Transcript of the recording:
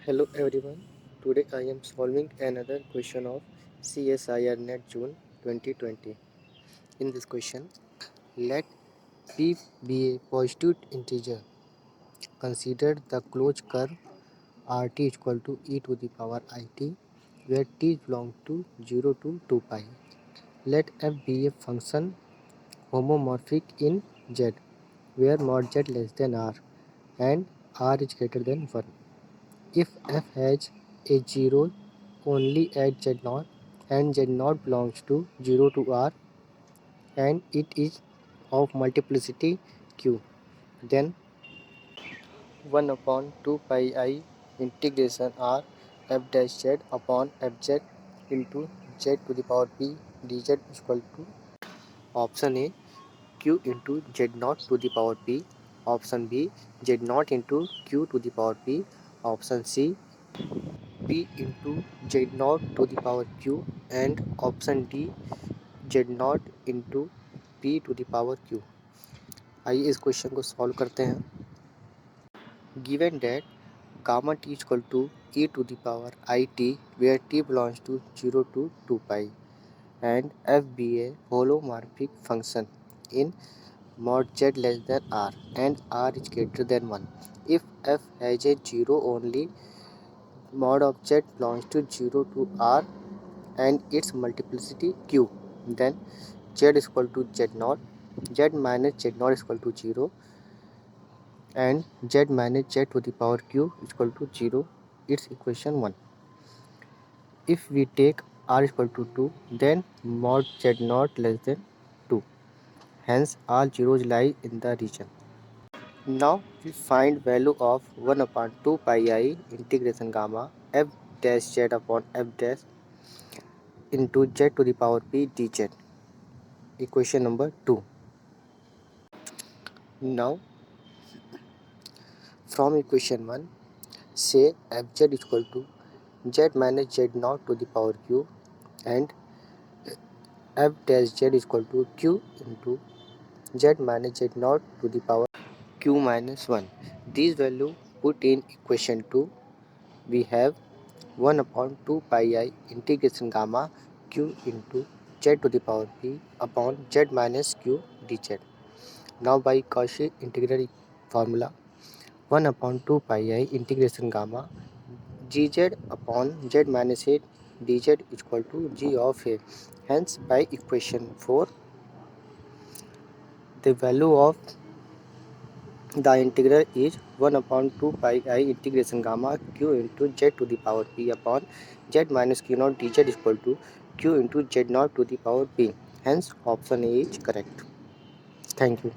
Hello everyone. Today I am solving another question of CSIR NET June 2020. In this question, let p be a positive integer. Consider the closed curve rt equal to e to the power it, where t belongs to 0 to 2 pi. Let f be a function homomorphic in z, where mod z less than r and r is greater than 1. If f has a 0 only at z0 and z0 belongs to 0 to r and it is of multiplicity q, then 1 upon 2 pi I integration r f dash z upon fz into z to the power p dz is equal to option A q into z0 to the power p, option B z0 into q to the power p, option C p into z0 to the power q and option D z0 into p to the power q. आइए इस question को solve करते हैं. Given that gamma t is equal to e to the power it, where t belongs to 0 to 2 pi and f be a holomorphic function in mod z less than r and r is greater than 1. If f has a 0 only, mod of z belongs to 0 to r and its multiplicity q, then z is equal to z0, z minus z0 is equal to 0 and z minus z to the power q is equal to 0. It's equation 1. If we take r is equal to 2, then mod z0 less than 2, hence all zeros lie in the region. Now we find value of 1 upon 2 pi I integration gamma f dash z upon f dash into z to the power p dz. Equation number 2. Now from equation 1, say fz is equal to z minus z0 to the power q and f dash z is equal to q into z minus z0 to the power q minus 1. These value put in equation 2, we have 1 upon 2 pi I integration gamma q into z to the power p upon z minus q dz. Now by Cauchy integral formula, 1 upon 2 pi I integration gamma gz upon z minus a dz is equal to g of a. Hence by equation 4, the value of the integral is 1 upon 2 pi I integration gamma q into z to the power p upon z minus q naught dz is equal to q into z naught to the power p. Hence option A is correct. Thank you.